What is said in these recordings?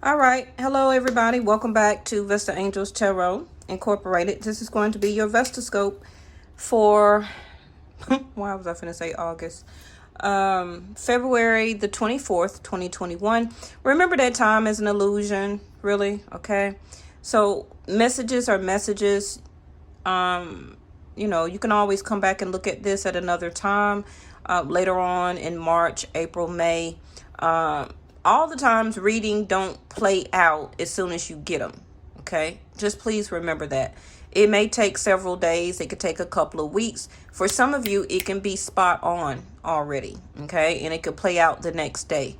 All right. Hello, everybody. Welcome back to Vestaangelstarot Incorporated. This is going to be your Vestascope for, why was I finna say August? February the 24th, 2021. Remember that time is an illusion, really, okay? So messages are messages. You can always come back and look at this at another time, later on in March, April, May. All the times reading don't play out as soon as you get them. Okay, just please remember that. It may take several days. It could take a couple of weeks. For some of you, it can be spot on already. Okay, and it could play out the next day.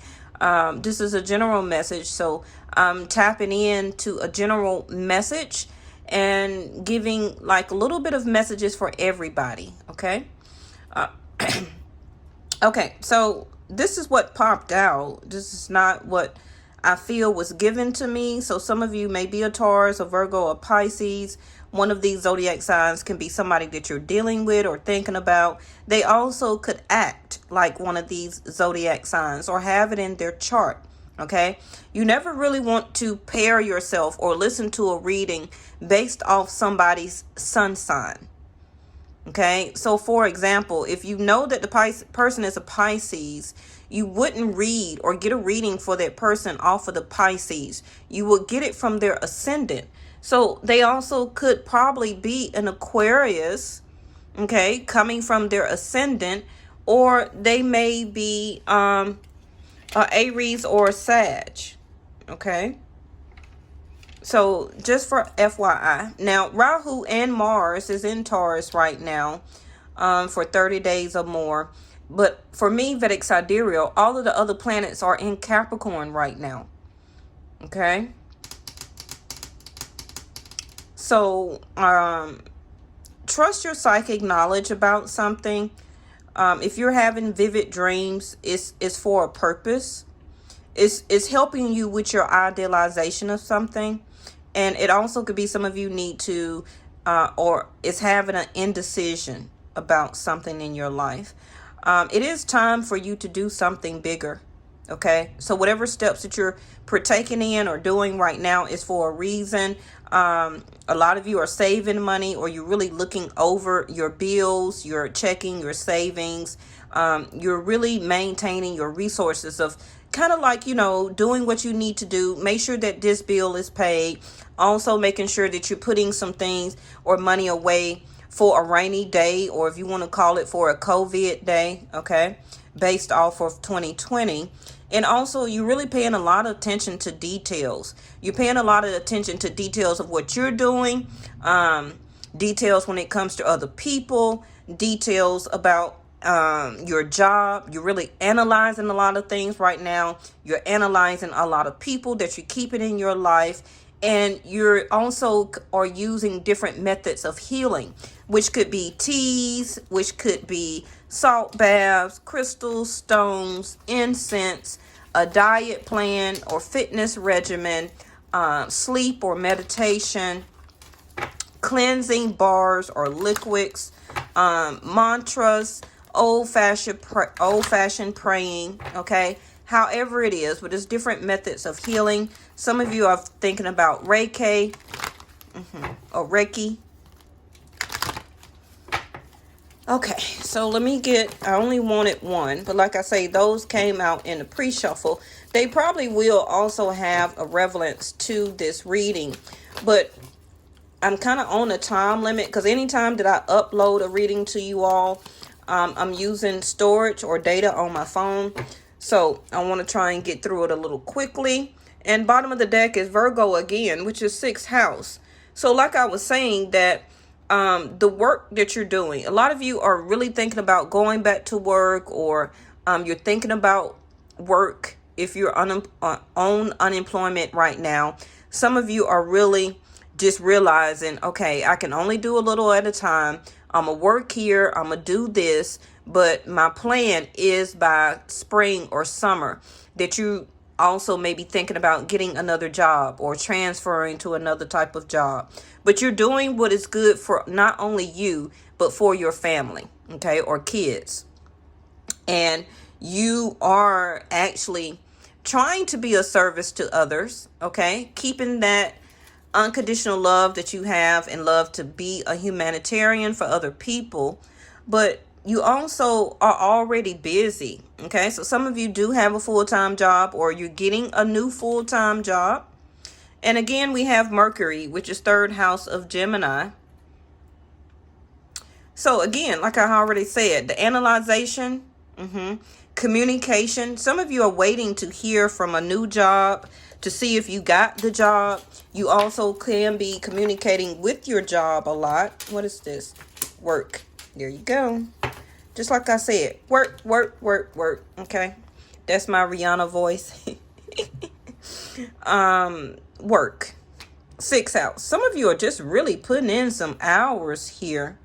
This is a general message, so I'm tapping into a general message and giving like a little bit of messages for everybody. Okay. Okay, so this is what popped out. This is not what I feel was given to me. So some of you may be a Taurus, a Virgo, a Pisces. One of these zodiac signs can be somebody that you're dealing with or thinking about. They also could act like one of these zodiac signs or have it in their chart. Okay, you never really want to pair yourself or listen to a reading based off somebody's sun sign. Okay, so for example, if you know that the person is a Pisces, you wouldn't read or get a reading for that person off of the Pisces. You would get it from their ascendant. So they also could probably be an Aquarius, okay, coming from their ascendant, or they may be a Aries or a Sag, okay. So just for FYI, now Rahu and Mars is in Taurus right now for 30 days or more. But for me, Vedic Sidereal, all of the other planets are in Capricorn right now. Okay. So trust your psychic knowledge about something. If you're having vivid dreams, it's for a purpose. It's helping you with your idealization of something. And it also could be some of you need to, or is having an indecision about something in your life. It is time for you to do something bigger. Okay. So whatever steps that you're partaking in or doing right now is for a reason. A lot of you are saving money, or you're really looking over your bills, you're checking your savings. You're really maintaining your resources of kind of like, doing what you need to do. Make sure that this bill is paid. Also making sure that you're putting some things or money away for a rainy day, or if you want to call it for a COVID day, okay, based off of 2020. And also you're really paying a lot of attention to details. You're paying a lot of attention to details of what you're doing, details when it comes to other people, details about your job. You're really analyzing a lot of things right now. You're analyzing a lot of people that you're keeping in your life. And you're also are using different methods of healing, which could be teas, which could be salt baths, crystals, stones, incense, a diet plan or fitness regimen, sleep or meditation, cleansing bars or liquids, mantras, old-fashioned praying, okay? However it is, but there's different methods of healing. Some of you are thinking about Reiki or Reiki. Okay, so let me I only wanted one, but like I say, those came out in the pre-shuffle. They probably will also have a relevance to this reading, but I'm kind of on a time limit because anytime that I upload a reading to you all, I'm using storage or data on my phone. So I want to try and get through it a little quickly. And bottom of the deck is Virgo again, which is 6th house. So like I was saying that the work that you're doing, a lot of you are really thinking about going back to work, or you're thinking about work if you're on unemployment right now. Some of you are really just realizing, okay, I can only do a little at a time. I'm going to work here. I'm going to do this. But my plan is by spring or summer that you also may be thinking about getting another job or transferring to another type of job. But you're doing what is good for not only you, but for your family, okay, or kids. And you are actually trying to be a service to others, okay? Keeping that unconditional love that you have and love to be a humanitarian for other people. But you also are already busy, okay? So some of you do have a full-time job, or you're getting a new full-time job. And again, we have Mercury, which is third house of Gemini. So again, like I already said, the analyzation, communication. Some of you are waiting to hear from a new job to see if you got the job. You also can be communicating with your job a lot. What is this? Work. There you go. Just like I said, work, work, work, work. Okay. That's my Rihanna voice. Work. 6th house. Some of you are just really putting in some hours here.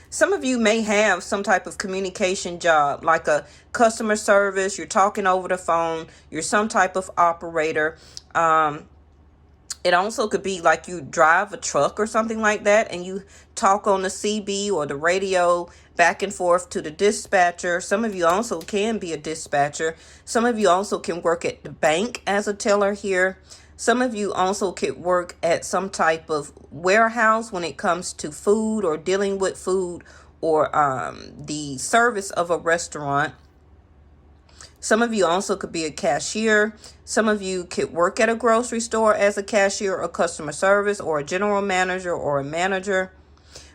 Some of you may have some type of communication job, like a customer service. You're talking over the phone. You're some type of operator. It also could be like you drive a truck or something like that, and you talk on the CB or the radio back and forth to the dispatcher. Some of you also can be a dispatcher. Some of you also can work at the bank as a teller here. Some of you also could work at some type of warehouse when it comes to food or dealing with food, or the service of a restaurant. Some of you also could be a cashier. Some of you could work at a grocery store as a cashier or customer service, or a general manager or a manager.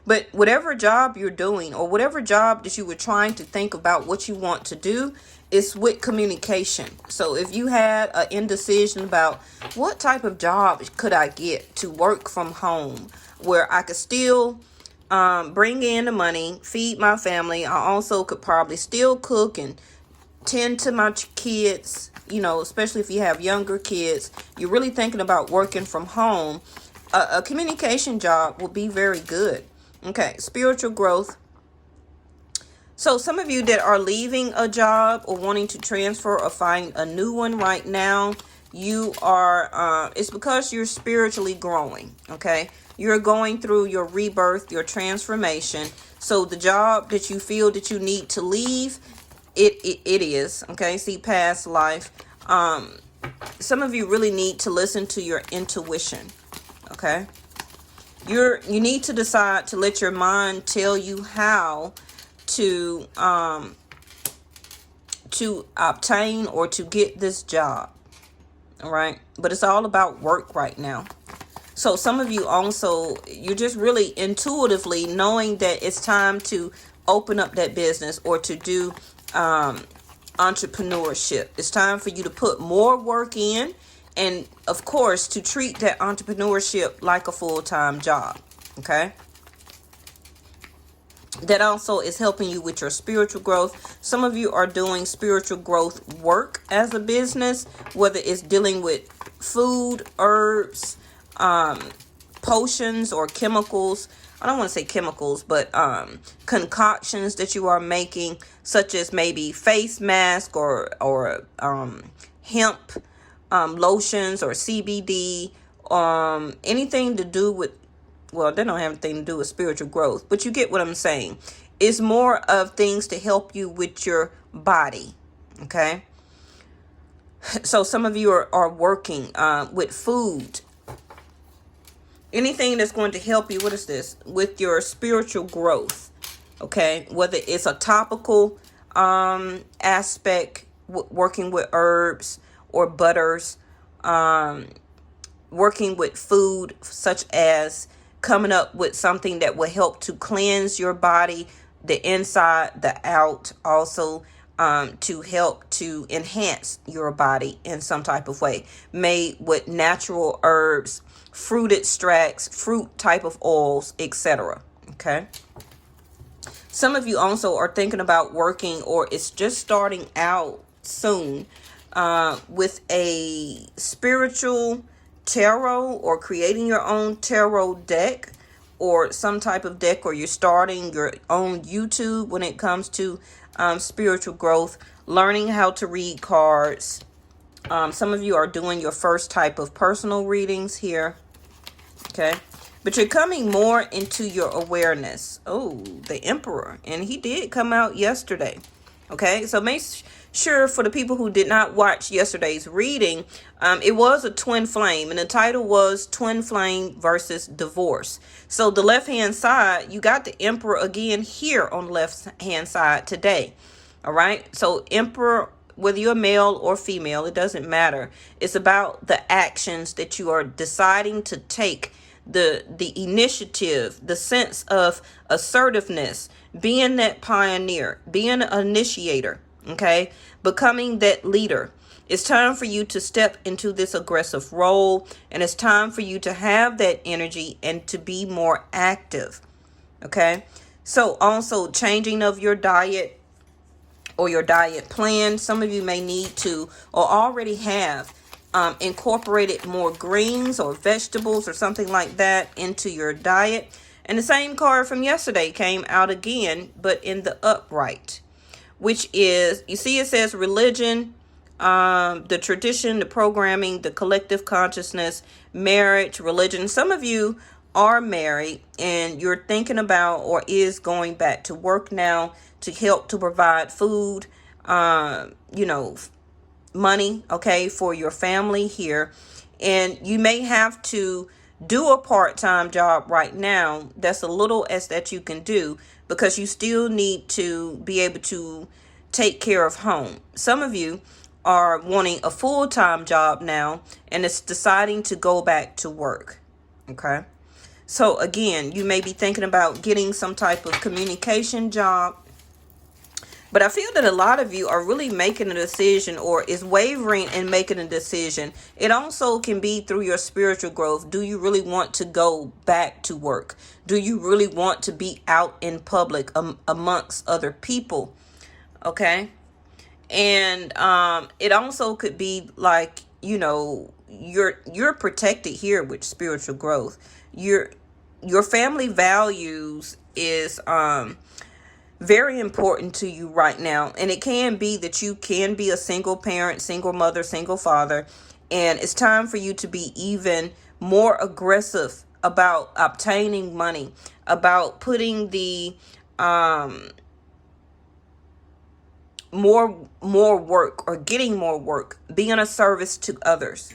But whatever job you're doing, or whatever job that you were trying to think about what you want to do, is with communication. So if you had an indecision about what type of job could I get to work from home, where I could still bring in the money, feed my family. I also could probably still cook and tend to my kids, especially if you have younger kids. You're really thinking about working from home. A communication job will be very good. Okay, spiritual growth. So some of you that are leaving a job or wanting to transfer or find a new one right now, you are, it's because you're spiritually growing, okay? You're going through your rebirth, your transformation. So the job that you feel that you need to leave, it is, okay? See, past life. Some of you really need to listen to your intuition, okay? You need to decide to let your mind tell you how to obtain or to get this job. All right. But it's all about work right now. So some of you also, you're just really intuitively knowing that it's time to open up that business or to do entrepreneurship. It's time for you to put more work in, and of course to treat that entrepreneurship like a full-time job. Okay. That also is helping you with your spiritual growth. Some of you are doing spiritual growth work as a business, whether it's dealing with food, herbs, potions, or chemicals. I don't want to say chemicals, but concoctions that you are making, such as maybe face mask or hemp lotions or CBD, anything to do with, well, they don't have anything to do with spiritual growth, but you get what I'm saying. It's more of things to help you with your body, okay? So some of you are working with food. Anything that's going to help you, what is this? With your spiritual growth, okay? Whether it's a topical aspect, working with herbs or butters, working with food, such as coming up with something that will help to cleanse your body, the inside, the out, also to help to enhance your body in some type of way, made with natural herbs, fruit extracts, fruit type of oils, etc. Okay. Some of you also are thinking about working, or it's just starting out soon, with a spiritual tarot, or creating your own tarot deck, or some type of deck, or you're starting your own YouTube when it comes to spiritual growth, learning how to read cards. Some of you are doing your first type of personal readings here, okay? But you're coming more into your awareness. Oh, the Emperor, and he did come out yesterday, okay? So make sure, for the people who did not watch yesterday's reading, it was a twin flame, and the title was Twin Flame versus Divorce. So the left-hand side, you got the Emperor again here on the left-hand side today. All right. So Emperor, whether you're male or female, it doesn't matter. It's about the actions that you are deciding to take, the initiative, the sense of assertiveness, being that pioneer, being an initiator, okay, becoming that leader. It's time for you to step into this aggressive role, and it's time for you to have that energy and to be more active, okay? So also changing of your diet or your diet plan. Some of you may need to or already have incorporated more greens or vegetables or something like that into your diet. And the same card from yesterday came out again, but in the upright, which is, you see, it says religion, the tradition, the programming, the collective consciousness, marriage, religion. Some of you are married and you're thinking about or is going back to work now to help to provide food, money, okay, for your family here. And you may have to do a part-time job right now. That's a little as that you can do because you still need to be able to take care of home. Some of you are wanting a full-time job now and it's deciding to go back to work. Okay. So again, you may be thinking about getting some type of communication job. But I feel that a lot of you are really making a decision or is wavering in making a decision. It also can be through your spiritual growth. Do you really want to go back to work? Do you really want to be out in public amongst other people? Okay. And it also could be like, you're protected here with spiritual growth. Your family values is very important to you right now. And it can be that you can be a single parent, single mother, single father. And it's time for you to be even more aggressive about obtaining money, about putting the more work or getting more work, being a service to others.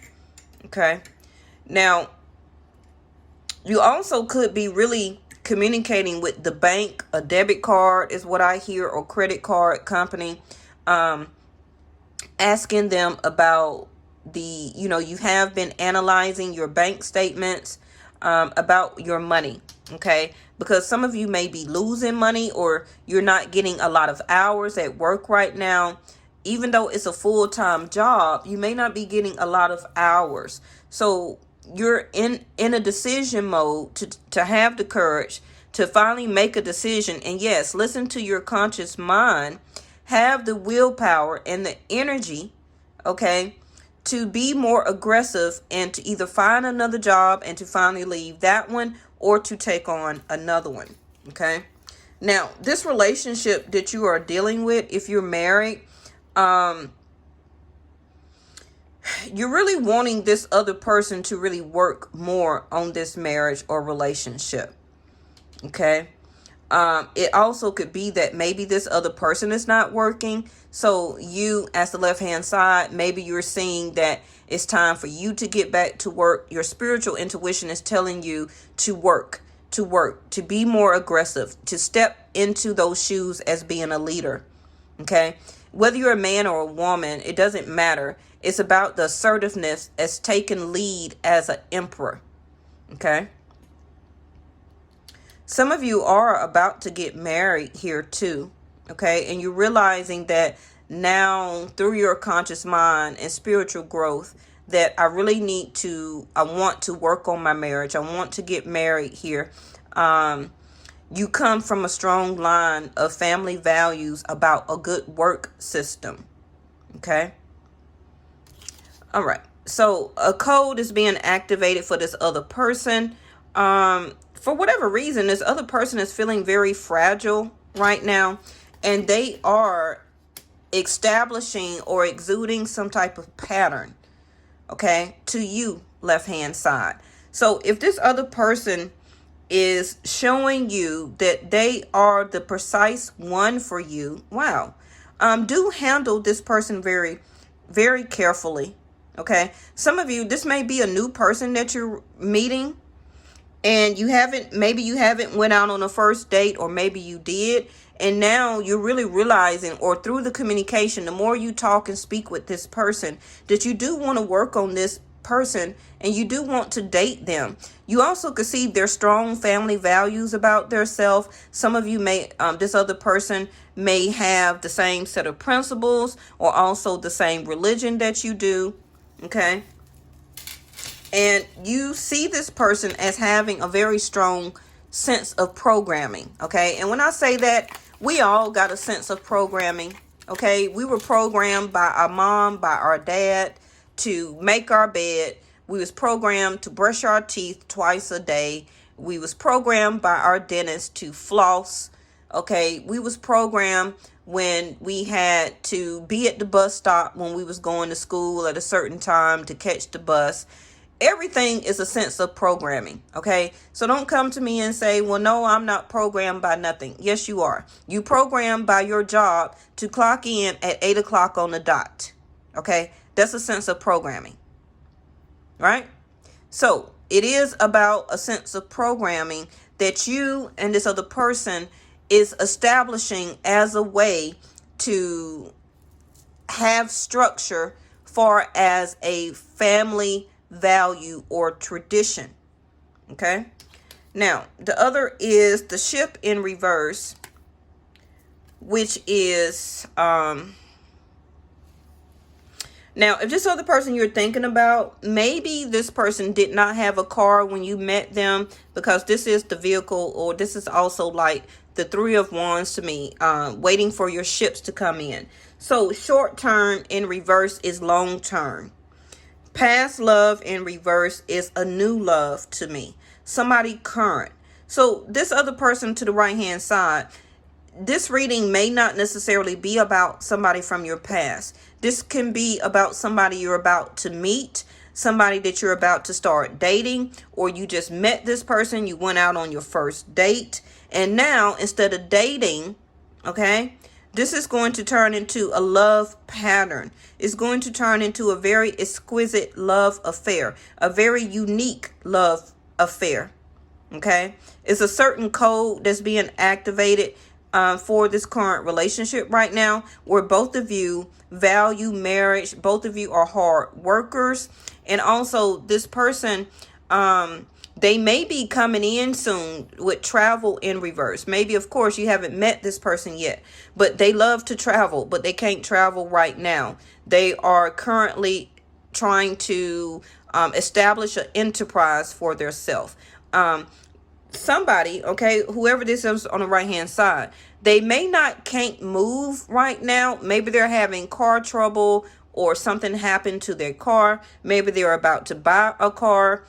Okay. Now, you also could be really communicating with the bank, a debit card is what I hear, or credit card company, asking them about you have been analyzing your bank statements, about your money. Okay. Because some of you may be losing money or you're not getting a lot of hours at work right now. Even though it's a full-time job, you may not be getting a lot of hours. So you're in a decision mode to have the courage to finally make a decision. And yes, listen to your conscious mind, have the willpower and the energy, okay, to be more aggressive and to either find another job and to finally leave that one or to take on another one. Okay. Now, this relationship that you are dealing with, if you're married, you're really wanting this other person to really work more on this marriage or relationship. Okay. It also could be that maybe this other person is not working. So you, as the left-hand side, maybe you're seeing that it's time for you to get back to work. Your spiritual intuition is telling you to work, to be more aggressive, to step into those shoes as being a leader. Okay. Whether you're a man or a woman, it doesn't matter. It's about the assertiveness as taking lead as an emperor. Okay. Some of you are about to get married here too. Okay. And you're realizing that now through your conscious mind and spiritual growth that I want to work on my marriage. I want to get married here. You come from a strong line of family values about a good work system. Okay. All right. So a code is being activated for this other person. For whatever reason, this other person is feeling very fragile right now, and they are establishing or exuding some type of pattern, okay, to you, left-hand side. So if this other person is showing you that they are the precise one for you, wow, Do handle this person very, very carefully. Okay. Some of you, this may be a new person that you're meeting, and maybe you haven't went out on a first date, or maybe you did, and now you're really realizing, or through the communication, the more you talk and speak with this person, that you do want to work on this person and you do want to date them. You also can see their strong family values about their self. Some of you may, this other person may have the same set of principles, or also the same religion that you do. Okay. And you see this person as having a very strong sense of programming. Okay. And when I say that, we all got a sense of programming. Okay. We were programmed by our mom, by our dad, to make our bed. We was programmed to brush our teeth twice a day. We was programmed by our dentist to floss. Okay. We was programmed when we had to be at the bus stop when we was going to school at a certain time to catch the bus. Everything is a sense of programming. Okay. So don't come to me and say, well, no, I'm not programmed by nothing. Yes, you are. You programmed by your job to clock in at 8 o'clock on the dot. Okay. That's a sense of programming. Right. So it is about a sense of programming that you and this other person is establishing as a way to have structure far as a family value or tradition. Okay. Now, the other is the ship in reverse, which is, now, if this other person you're thinking about, maybe this person did not have a car when you met them, because this is the vehicle, or this is also like the Three of Wands to me, waiting for your ships to come in. So short term in reverse is long term. Past love in reverse is a new love to me. Somebody current. So this other person to the right hand side, this reading may not necessarily be about somebody from your past. This can be about somebody you're about to meet, somebody that you're about to start dating, or you just met this person, you went out on your first date, and now instead of dating, okay, this is going to turn into a love pattern. It's going to turn into a very exquisite love affair, a very unique love affair. Okay, it's a certain code that's being activated for this current relationship right now, where both of you value marriage, both of you are hard workers, and also this person, they may be coming in soon with travel in reverse. Maybe, of course, you haven't met this person yet, but they love to travel, but they can't travel right now. They are currently trying to establish an enterprise for themselves. Somebody, okay, whoever this is on the right hand side, they can't move right now. Maybe they're having car trouble, or something happened to their car. Maybe they're about to buy a car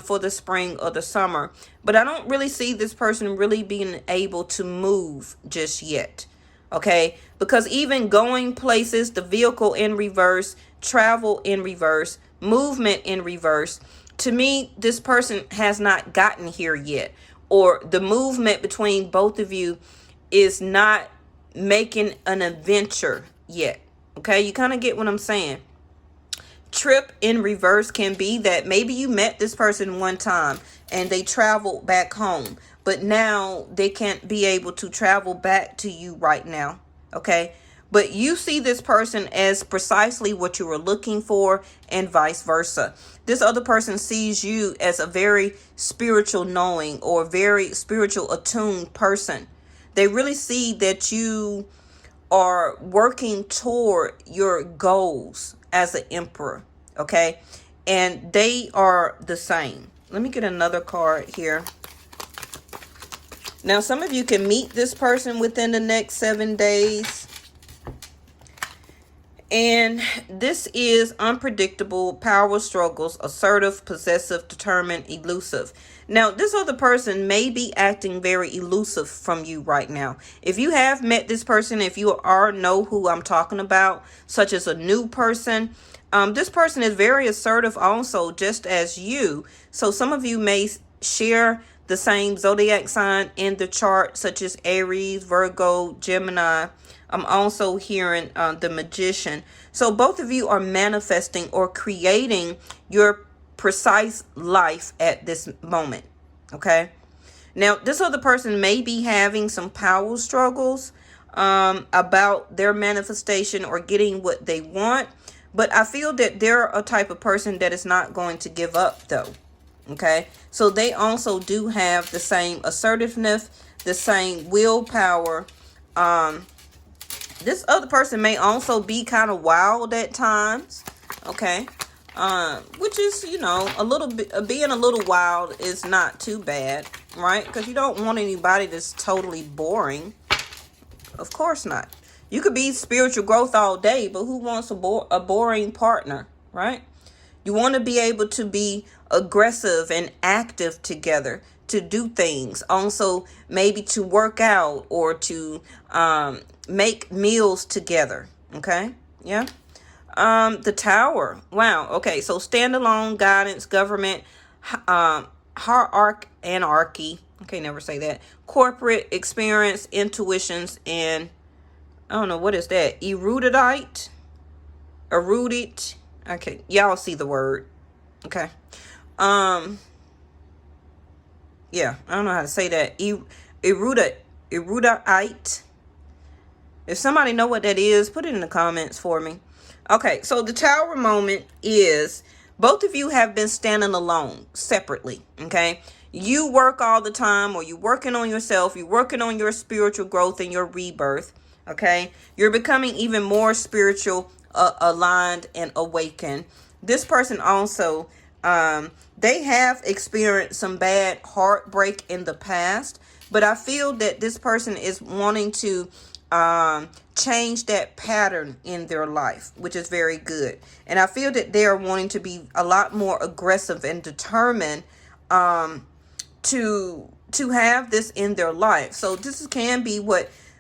for the spring or the summer. But I don't really see this person really being able to move just yet. Okay, because even going places, the vehicle in reverse, travel in reverse, movement in reverse, to me, this person has not gotten here yet, or the movement between both of you is not making an adventure yet. Okay, you kind of get what I'm saying. Trip in reverse can be that maybe you met this person one time and they traveled back home, but now they can't be able to travel back to you right now. Okay, but you see this person as precisely what you were looking for, and vice versa. This other person sees you as a very spiritual knowing, or very spiritual attuned person. They really see that you are working toward your goals as an emperor. Okay, and they are the same. Let me get another card here. Now, some of you can meet this person within the next 7 days. And this is unpredictable, power struggles, assertive, possessive, determined, elusive. Now, this other person may be acting very elusive from you right now. If you have met this person, if you know who I'm talking about, such as a new person, this person is very assertive also, just as you. So some of you may share the same zodiac sign in the chart, such as Aries, Virgo, Gemini, I'm also hearing the Magician. So both of you are manifesting or creating your precise life at this moment. Okay. Now, this other person may be having some power struggles about their manifestation or getting what they want. But I feel that they're a type of person that is not going to give up, though. Okay. So they also do have the same assertiveness, the same willpower. This other person may also be kind of wild at times. Okay. Which is, a little bit, being a little wild is not too bad, right? Because you don't want anybody that's totally boring. Of course not. You could be spiritual growth all day, but who wants a boring partner, right? You want to be able to be aggressive and active together, to do things. Also, maybe to work out or to make meals together. Okay? Yeah. The Tower. Wow. Okay. So standalone, guidance, government, anarchy. Okay, never say that. Corporate experience, intuitions, and I don't know, what is that? Erudite. Okay, y'all see the word. Okay. Yeah, I don't know how to say that. Erudite. If somebody know what that is, put it in the comments for me. Okay, so the Tower moment is both of you have been standing alone separately. Okay. You work all the time, or you're working on yourself. You're working on your spiritual growth and your rebirth. Okay. You're becoming even more spiritual, aligned and awakened. This person also, they have experienced some bad heartbreak in the past, but I feel that this person is wanting to change that pattern in their life, which is very good. And I feel that they are wanting to be a lot more aggressive and determined to have this in their life. So this can be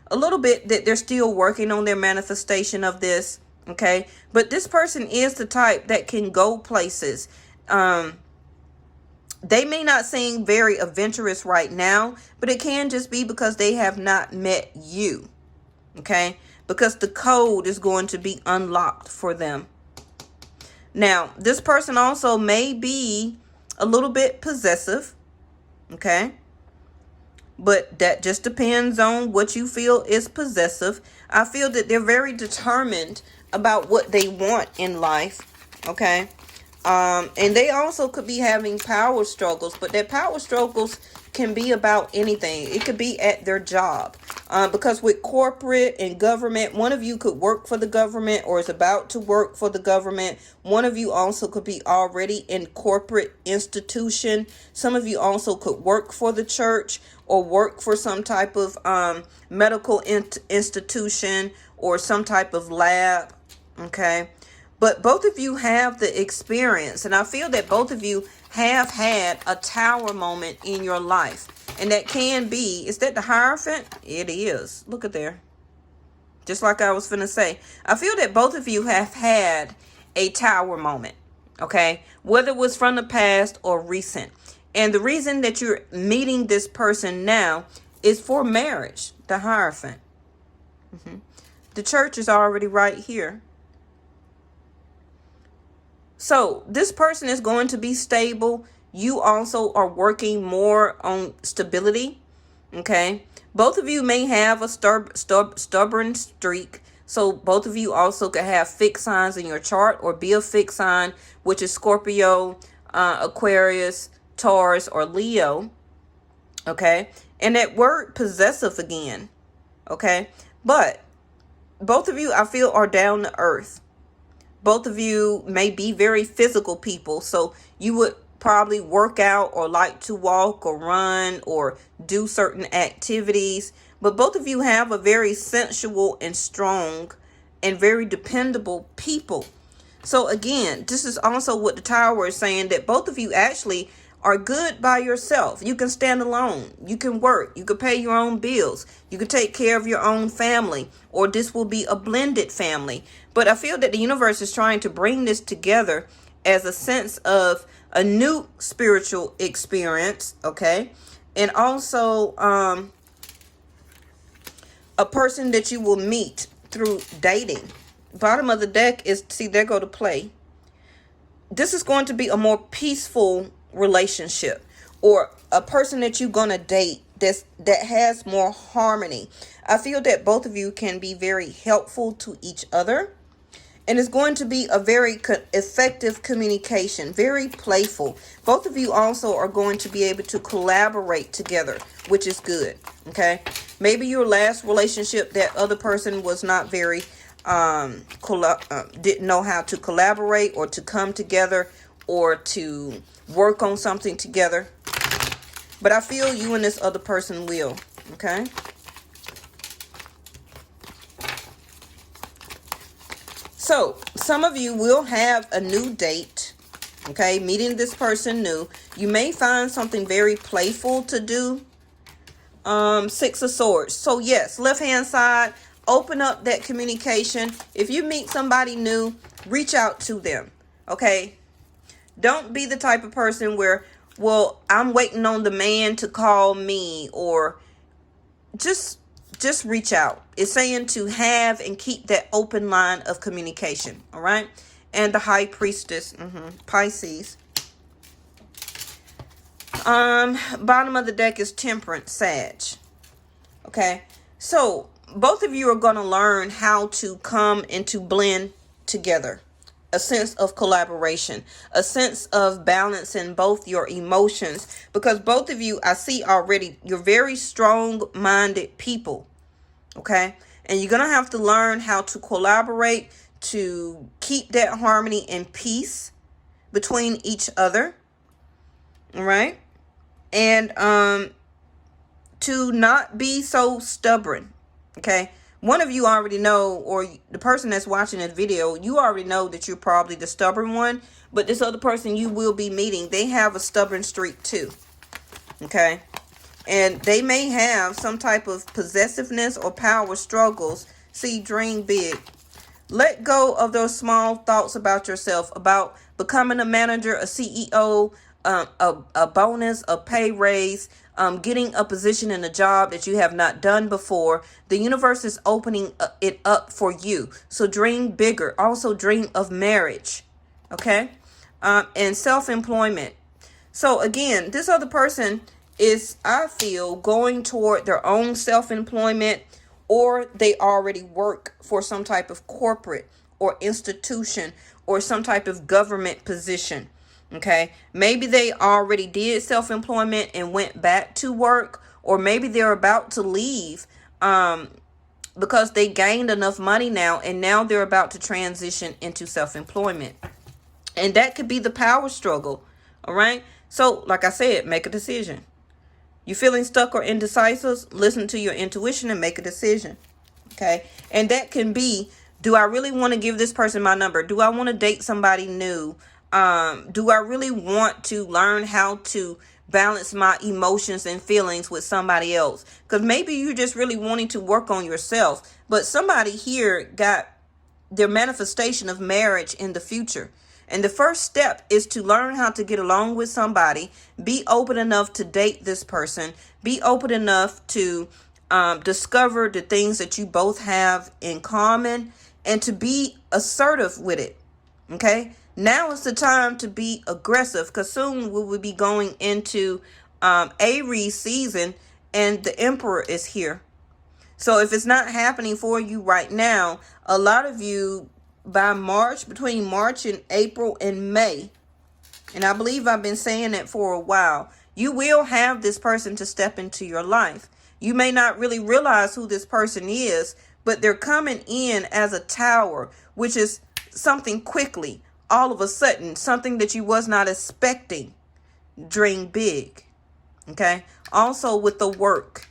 a little bit that they're still working on their manifestation of this. Okay. But this person is the type that can go places. They may not seem very adventurous right now, but it can just be because they have not met you. Okay. Because the code is going to be unlocked for them. Now, this person also may be a little bit possessive. Okay. But that just depends on what you feel is possessive. I feel that they're very determined about what they want in life. Okay. And they also could be having power struggles, but their power struggles can be about anything. It could be at their job. Because with corporate and government, one of you could work for the government or is about to work for the government. One of you also could be already in corporate institution. Some of you also could work for the church or work for some type of medical institution or some type of lab. Okay. But both of you have the experience, and I feel that both of you have had a tower moment in your life. And that can be, is that the Hierophant? It is. Look at there. Just like I was finna say. I feel that both of you have had a tower moment, okay? Whether it was from the past or recent. And the reason that you're meeting this person now is for marriage, the Hierophant. The church is already right here. So this person is going to be stable. You also are working more on stability. Okay. Both of you may have a stubborn streak. So both of you also could have fixed signs in your chart or be a fixed sign, which is Scorpio, Aquarius, Taurus, or Leo. Okay. And that word possessive again. Okay. But both of you, I feel, are down to earth. Both of you may be very physical people, so you would probably work out or like to walk or run or do certain activities. But both of you have a very sensual and strong and very dependable people. So again, this is also what the Tower is saying, that both of you actually are good by yourself. You can stand alone. You can work. You can pay your own bills. You can take care of your own family, or this will be a blended family. But I feel that the universe is trying to bring this together as a sense of a new spiritual experience. Okay. And also, a person that you will meet through dating. Bottom of the deck is, see, there go to play. This is going to be a more peaceful relationship, or a person that you're going to date that has more harmony. I feel that both of you can be very helpful to each other. And it's going to be a very effective communication, very playful. Both of you also are going to be able to collaborate together, which is good. Okay. Maybe your last relationship, that other person was not very, didn't know how to collaborate or to come together or to work on something together. But I feel you and this other person will. Okay. So, some of you will have a new date, okay, meeting this person new. You may find something very playful to do. Six of Swords. So, yes, left-hand side, open up that communication. If you meet somebody new, reach out to them, okay? Don't be the type of person where, well, I'm waiting on the man to call me, or just reach out. It's saying to have and keep that open line of communication. All right. And the High Priestess, Pisces. Bottom of the deck is Temperance, Sag. Okay. So both of you are going to learn how to come and to blend together. A sense of collaboration, a sense of balancing both your emotions, because both of you, I see already, you're very strong-minded people. Okay. And you're going to have to learn how to collaborate to keep that harmony and peace between each other. All right. And to not be so stubborn. Okay. One of you already know, or the person that's watching this video, you already know that you're probably the stubborn one. But this other person you will be meeting, they have a stubborn streak too. Okay. And they may have some type of possessiveness or power struggles. See, dream big. Let go of those small thoughts about yourself, about becoming a manager, a CEO, a bonus, a pay raise, getting a position in a job that you have not done before. The universe is opening it up for you. So dream bigger. Also dream of marriage. Okay? And self-employment. So again, this other person is, I feel, going toward their own self-employment, or they already work for some type of corporate or institution or some type of government position. Okay. Maybe they already did self-employment and went back to work, or maybe they're about to leave because they gained enough money now, and now they're about to transition into self-employment. And that could be the power struggle. All right. So like I said, make a decision. You feeling stuck or indecisive? Listen to your intuition and make a decision. Okay. And that can be, do I really want to give this person my number? Do I want to date somebody new? Do I really want to learn how to balance my emotions and feelings with somebody else? Because maybe you're just really wanting to work on yourself. But somebody here got their manifestation of marriage in the future. And the first step is to learn how to get along with somebody. Be open enough to date this person. Be open enough to discover the things that you both have in common, and to be assertive with it. Okay. Now is the time to be aggressive, because soon we will be going into Aries season, and the Emperor is here. So if it's not happening for you right now, a lot of you by March, between March and April and May, and I believe I've been saying it for a while, you will have this person to step into your life. You may not really realize who this person is, but they're coming in as a tower, which is something quickly, all of a sudden, something that you was not expecting. Dream big. Okay. Also with the work,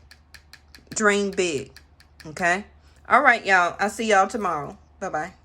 dream big. Okay. All right, y'all. I'll see y'all tomorrow. Bye-bye.